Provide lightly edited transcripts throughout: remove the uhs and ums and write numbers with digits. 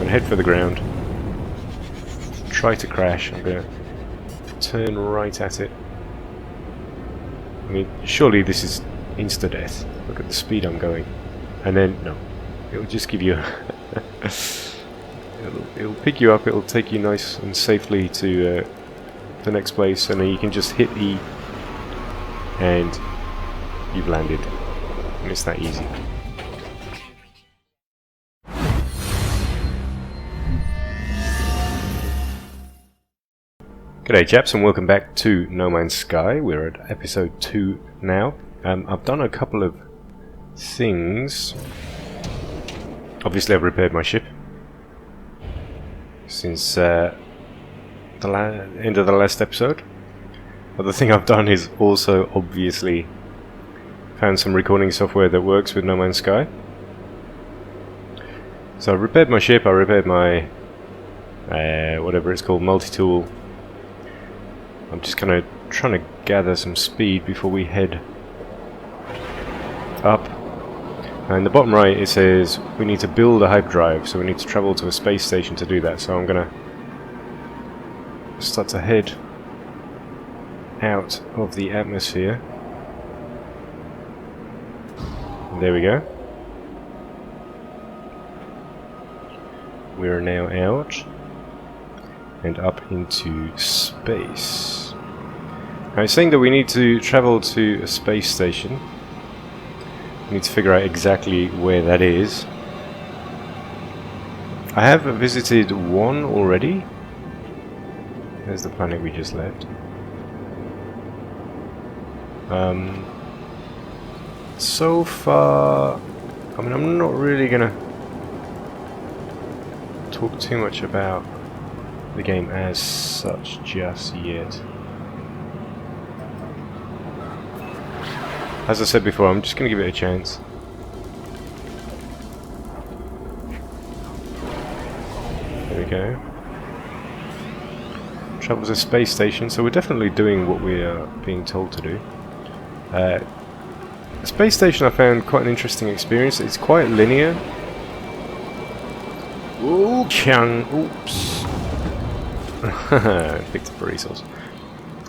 going to head for the ground. Try to crash. I'm going to turn right at it. I mean, surely this is insta-death. Look at the speed I'm going. And then, no. It'll just give you... it'll pick you up, it'll take you nice and safely to the next place, and then you can just hit E and you've landed. And it's that easy. G'day chaps, and welcome back to No Man's Sky. We're at episode 2 now. I've done a couple of things. Obviously I've repaired my ship since the end of the last episode. But the thing I've done is also obviously found some recording software that works with No Man's Sky. So I repaired my ship, I repaired my whatever it's called, multi-tool. I'm just kind of trying to gather some speed before we head up. And in the bottom right it says we need to build a hyperdrive, so we need to travel to a space station to do that. So I'm going to start to head out of the atmosphere. And there we go. We are now out and up into space. Now it's saying that we need to travel to a space station. We need to figure out exactly where that is. I have visited one already. There's the planet we just left. So far, I mean, I'm not really gonna talk too much about the game as such just yet. As I said before, I'm just going to give it a chance. There we go. Travel to a space station, so we're definitely doing what we are being told to do. The space station I found quite an interesting experience. It's quite linear. Ooh, Chang. Oops. Picked up a resource.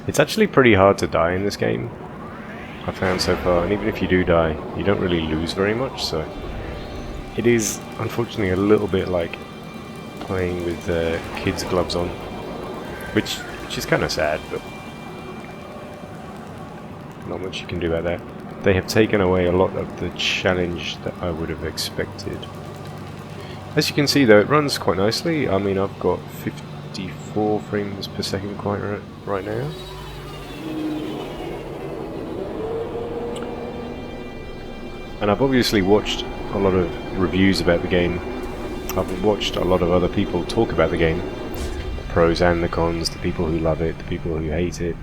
It's actually pretty hard to die in this game, I found so far, and even if you do die, you don't really lose very much, so it is unfortunately a little bit like playing with kids' gloves on, which is kind of sad, but not much you can do about that. They have taken away a lot of the challenge that I would have expected. As you can see though, it runs quite nicely. I mean, I've got 54 frames per second quite right now. And I've obviously watched a lot of reviews about the game. I've watched a lot of other people talk about the game. The pros and the cons, the people who love it, the people who hate it.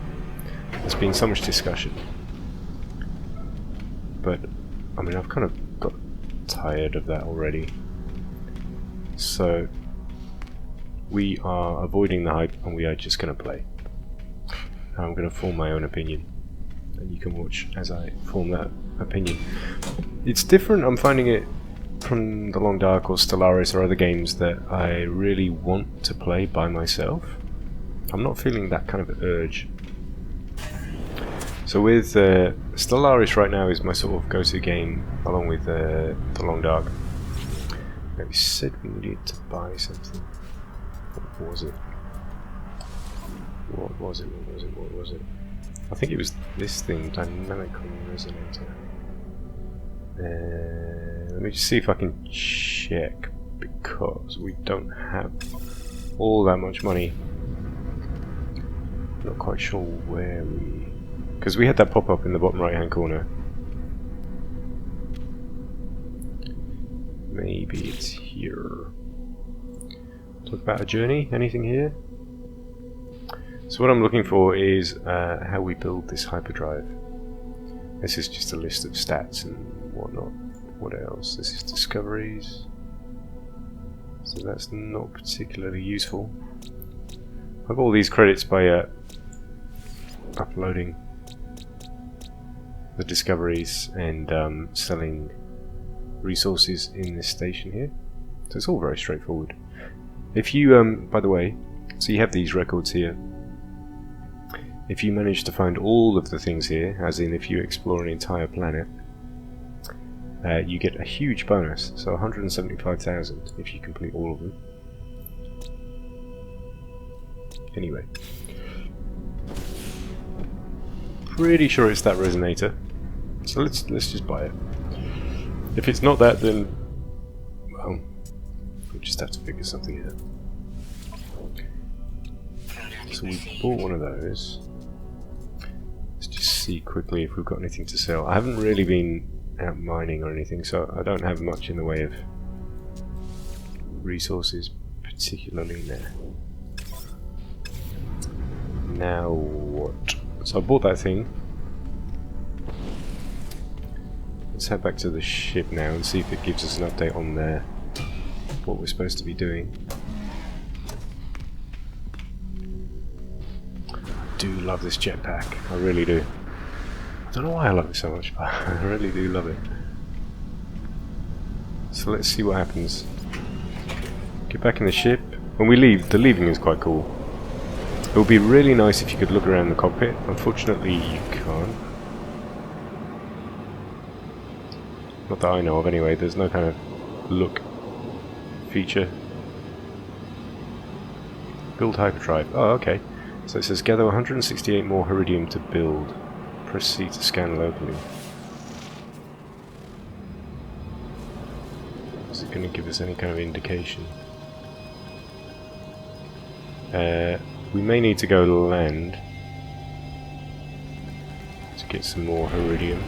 There's been so much discussion. But, I mean, I've kind of got tired of that already. So, we are avoiding the hype and we are just going to play. I'm going to form my own opinion. And you can watch as I form that opinion. It's different, I'm finding it, from The Long Dark or Stellaris or other games that I really want to play by myself. I'm not feeling that kind of urge. So with Stellaris right now is my sort of go-to game, along with The Long Dark. Now we said we needed to buy something. What was it? What was it? What was it? What was it? I think it was this thing, dynamical resonator. Let me just see if I can check, because we don't have all that much money. Not quite sure where we... because we had that pop up in the bottom right hand corner. Maybe it's here. Talk about a journey, anything here? So what I'm looking for is how we build this hyperdrive. This is just a list of stats and whatnot. What else? This is discoveries. So that's not particularly useful. I've got all these credits by uploading the discoveries and selling resources in this station here. So it's all very straightforward. If you, by the way, so you have these records here. If you manage to find all of the things here, as in if you explore an entire planet, you get a huge bonus, so 175,000 if you complete all of them. Anyway. Pretty sure it's that resonator. So let's just buy it. If it's not that, then well, we'll just have to figure something out. So we bought one of those. Let's just see quickly if we've got anything to sell. I haven't really been out mining or anything, so I don't have much in the way of resources, particularly there. Now what? So I bought that thing. Let's head back to the ship now and see if it gives us an update on there, what we're supposed to be doing. I do love this jetpack, I really do. I don't know why I love it so much, but I really do love it. So let's see what happens. Get back in the ship. When we leave, the leaving is quite cool. It would be really nice if you could look around the cockpit. Unfortunately, you can't. Not that I know of anyway, there's no kind of look feature. Build hyperdrive. Oh, okay. So it says gather 168 more iridium to build. Proceed to scan locally. Is it going to give us any kind of indication? We may need to go to land to get some more iridium.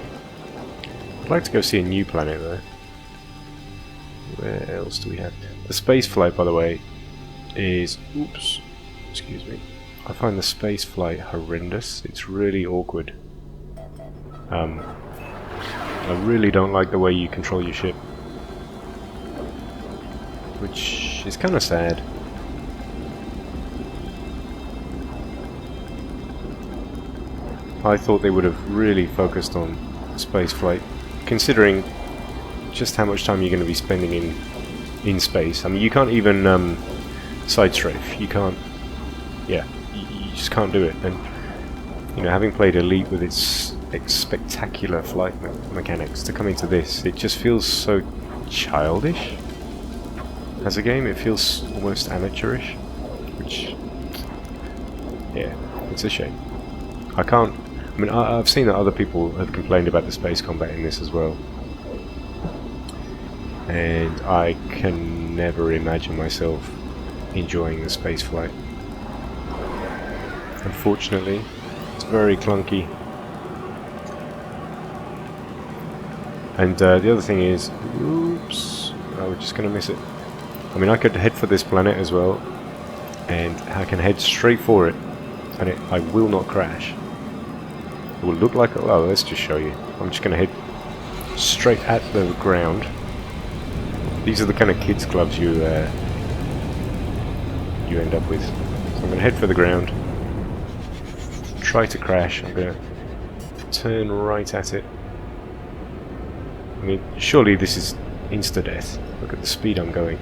I'd like to go see a new planet though. Where else do we have? The space flight, by the way, is... Oops. Excuse me. I find the space flight horrendous. It's really awkward. I really don't like the way you control your ship, which is kind of sad. I thought they would have really focused on space flight, considering just how much time you're going to be spending in space. I mean, you can't even side strafe. You can't. Yeah, you just can't do it. And you know, having played Elite with its spectacular flight mechanics, to come into this, it just feels so childish. As a game, it feels almost amateurish, which, yeah, it's a shame. I can't. I mean, I've seen that other people have complained about the space combat in this as well, and I can never imagine myself enjoying the space flight. Unfortunately, it's very clunky. And the other thing is, oops, oh, we're just going to miss it. I mean, I could head for this planet as well, and I can head straight for it, and I will not crash. It will look like, oh, let's just show you. I'm just going to head straight at the ground. These are the kind of kids clubs you end up with. So I'm going to head for the ground, try to crash. I'm going to turn right at it. I mean, surely this is insta-death. Look at the speed I'm going.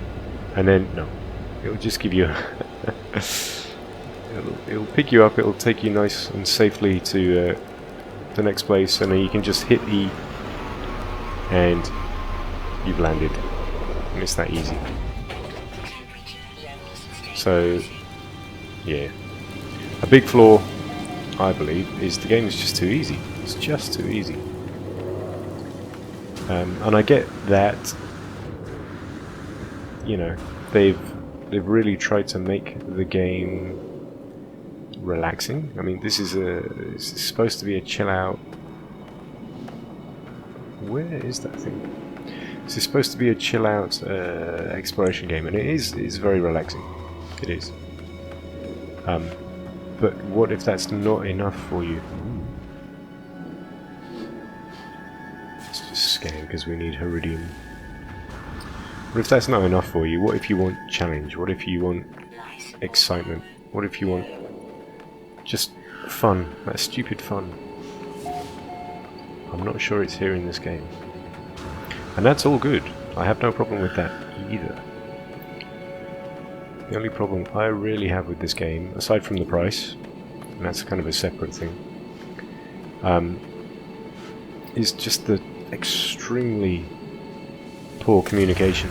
And then, no. It'll just give you... it'll pick you up, it'll take you nice and safely to the next place, and then you can just hit E, and you've landed. And it's that easy. So, yeah. A big flaw, I believe, is the game is just too easy. It's just too easy. And I get that, you know, they've really tried to make the game relaxing. I mean, this is it's supposed to be a chill out. Where is that thing? This is supposed to be a chill out exploration game, and it's very relaxing. It is. But what if that's not enough for you? Let's just scan because we need iridium. What if that's not enough for you? What if you want challenge? What if you want excitement? What if you want just fun? That stupid fun. I'm not sure it's here in this game. And that's all good. I have no problem with that either. The only problem I really have with this game, aside from the price, and that's kind of a separate thing, is just the extremely poor communication.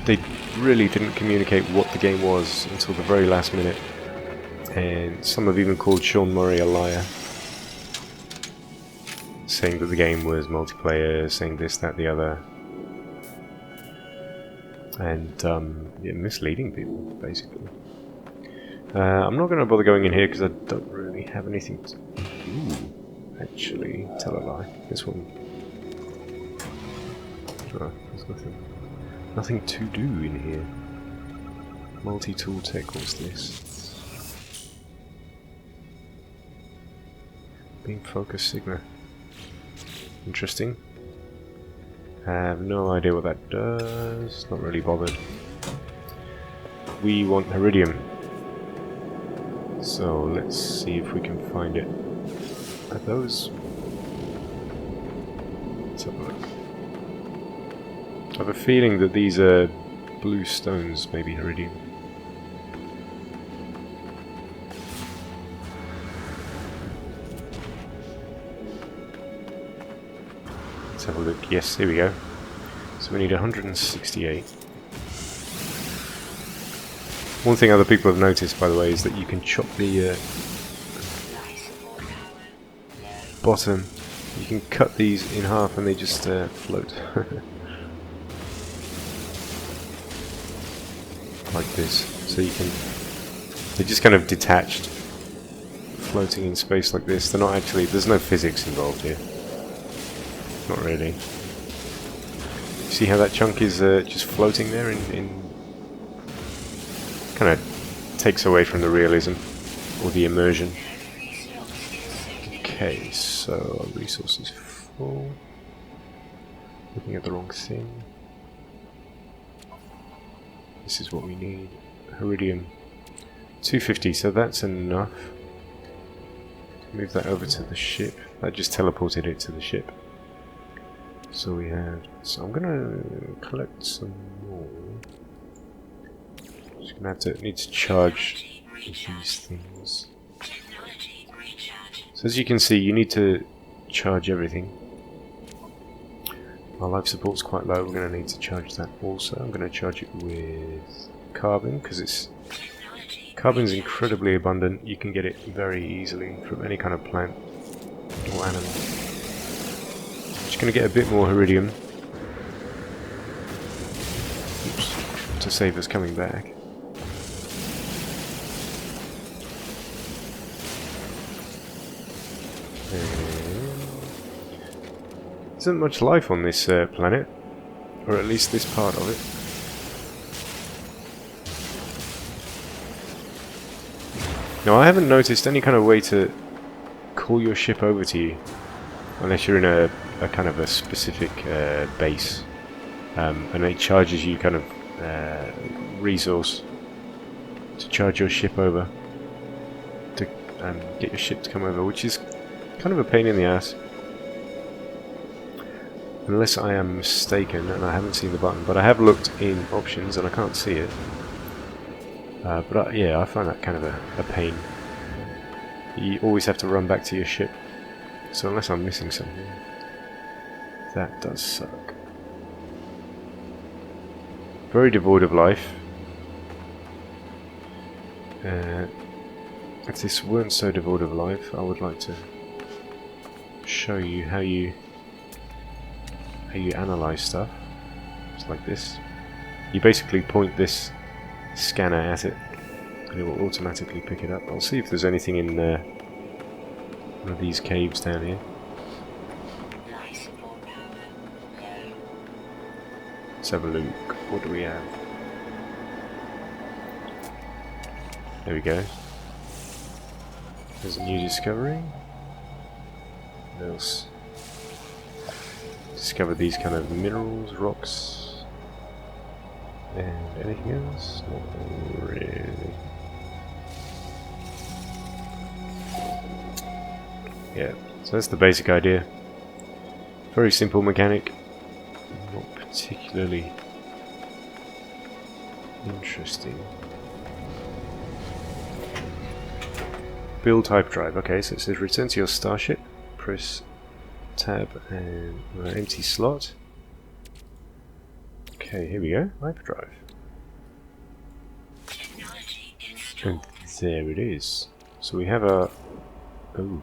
They really didn't communicate what the game was until the very last minute, and some have even called Sean Murray a liar, saying that the game was multiplayer, saying this, that, the other, and yeah, misleading people, basically. I'm not going to bother going in here because I don't really have anything to... Ooh, actually, tell a lie. This one... Oh, there's nothing to do in here. Multi-tool tech, what's this? Beam focus Sigma. Interesting. I have no idea what that does. Not really bothered. We want Iridium. So let's see if we can find it. Are those... Let's have a look. I have a feeling that these are blue stones, maybe Iridium. Let's have a look. Yes, here we go. So we need 168. One thing other people have noticed, by the way, is that you can chop the bottom. You can cut these in half and they just float. Like this. So you can... They're just kind of detached, floating in space like this. They're not actually... There's no physics involved here. Not really. See how that chunk is just floating there in kind of takes away from the realism or the immersion. Okay, so our resource is full. Looking at the wrong thing. This is what we need. Iridium 250, so that's enough. Move that over to the ship. That just teleported it to the ship. So we have... So I'm gonna collect some more. Just gonna have to... Need to charge these things. So as you can see, you need to charge everything. Our life support's quite low. We're gonna need to charge that also. I'm gonna charge it with carbon because it's... Carbon's incredibly abundant. You can get it very easily from any kind of plant or animal. Just going to get a bit more Iridium. Oops, to save us coming back. There isn't much life on this planet, or at least this part of it. Now I haven't noticed any kind of way to call your ship over to you, unless you're in a kind of a specific base, and it charges you kind of resource to charge your ship over, to get your ship to come over, which is kind of a pain in the ass. Unless I am mistaken, and I haven't seen the button, but I have looked in options and I can't see it. But yeah, I find that kind of a pain. You always have to run back to your ship. So unless I'm missing something, that does suck. Very devoid of life. If this weren't so devoid of life, I would like to show you how you analyze stuff. It's like this. You basically point this scanner at it and it will automatically pick it up. I'll see if there's anything in one of these caves down here. Let's have a look. What do we have? There we go. There's a new discovery. What else? Discovered these kind of minerals, rocks. And anything else? Not really. Yeah, so that's the basic idea. Very simple mechanic. Not particularly Interesting. Build hyperdrive. Okay, so it says return to your starship. Press tab and empty slot. Okay, here we go. Hyperdrive. And there it is. So we have a... Oh.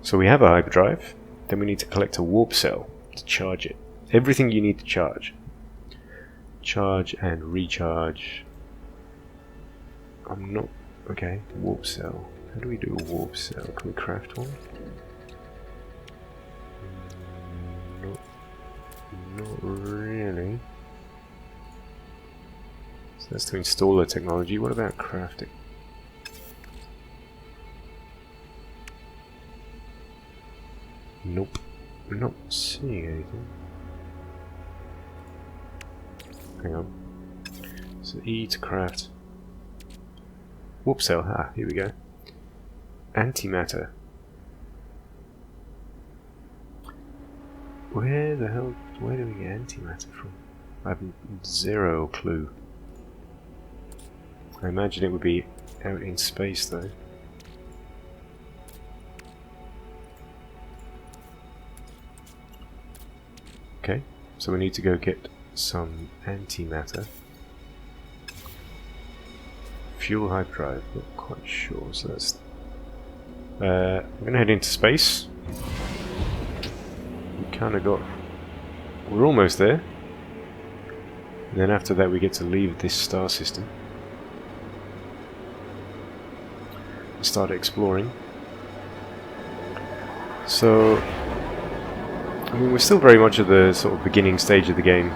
So we have a hyperdrive. Then we need to collect a warp cell to charge it. Everything you need to charge. Charge and recharge. I'm not... Okay, warp cell. How do we do a warp cell? Can we craft one? Not really. So that's to install the technology. What about crafting? Nope. We're not seeing anything. Hang on. So E to craft. Warp cell. Ah, here we go. Antimatter. Where the hell? Where do we get antimatter from? I have zero clue. I imagine it would be out in space though. Okay, so we need to go get some antimatter. Fuel hyperdrive, not quite sure, so that's... we're gonna head into space. We kinda got... We're almost there. And then after that we get to leave this star system. And start exploring. So... I mean, we're still very much at the sort of beginning stage of the game.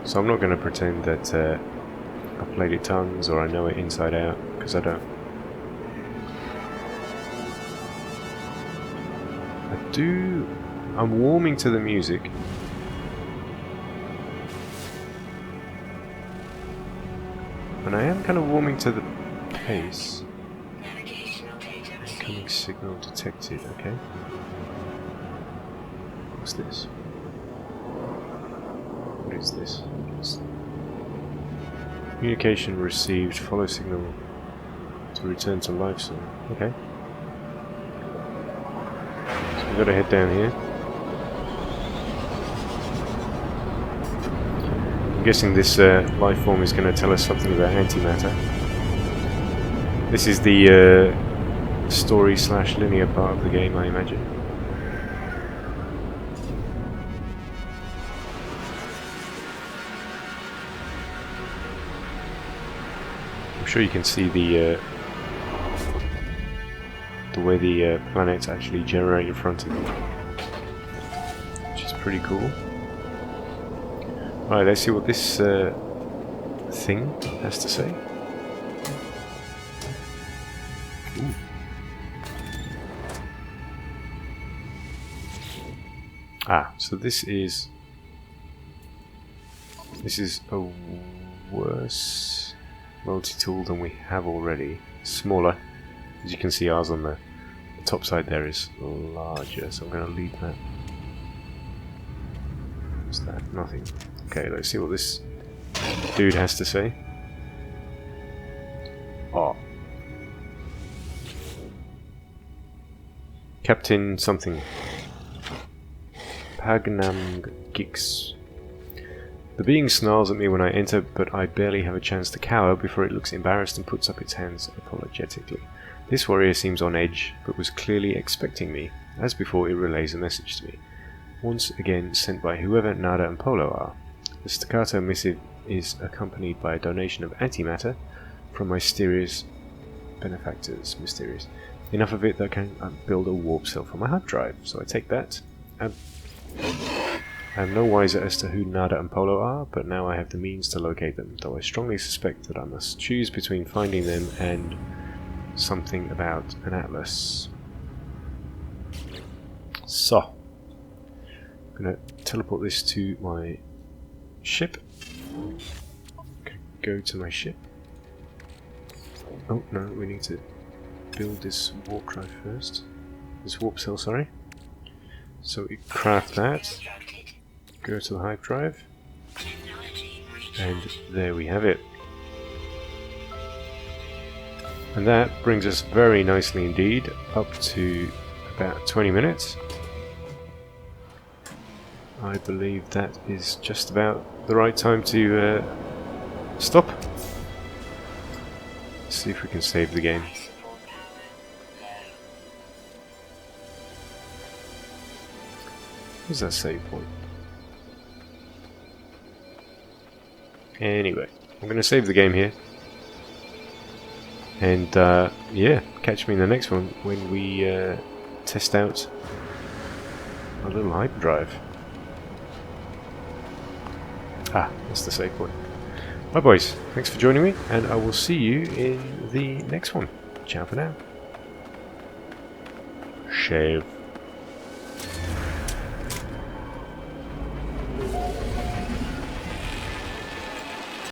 So I'm not going to pretend that I've played it tons or I know it inside out, because I don't. I'm warming to the music. And I am kind of warming to the pace. Incoming signal detected, okay. What's this? What is this? Communication received, follow signal to return to life zone. Okay. So we've got to head down here. I'm guessing this life form is going to tell us something about antimatter. This is the story/linear part of the game, I imagine. I'm sure you can see the way the planets actually generate in front of you, which is pretty cool. Alright, let's see what this thing has to say. Ooh. Ah, so this is a worse multi-tool than we have already. Smaller. As you can see, ours on the top side there is larger, so I'm going to leave that. What's that? Nothing. Okay, let's see what this dude has to say. Oh. Captain something. Pagnam Gix. The being snarls at me when I enter, but I barely have a chance to cower before it looks embarrassed and puts up its hands apologetically. This warrior seems on edge, but was clearly expecting me. As before, it relays a message to me. Once again sent by whoever Nada and Polo are. The staccato missive is accompanied by a donation of antimatter from my mysterious benefactors. Mysterious. Enough of it that I can build a warp cell for my hard drive. So I take that. I am no wiser as to who Nada and Polo are, but now I have the means to locate them, though I strongly suspect that I must choose between finding them and something about an atlas. So, I'm going to teleport this to my ship. Go to my ship. Oh no, we need to build this warp drive first. This warp cell, sorry. So we craft that, go to the hyperdrive, and there we have it. And that brings us very nicely indeed up to about 20 minutes. I believe that is just about the right time to stop. Let's see if we can save the game. Where's that save point? Anyway, I'm going to save the game here. And yeah, catch me in the next one when we test out a little hyperdrive. Ah, that's the save point. Bye boys, thanks for joining me, and I will see you in the next one. Ciao for now. Shave.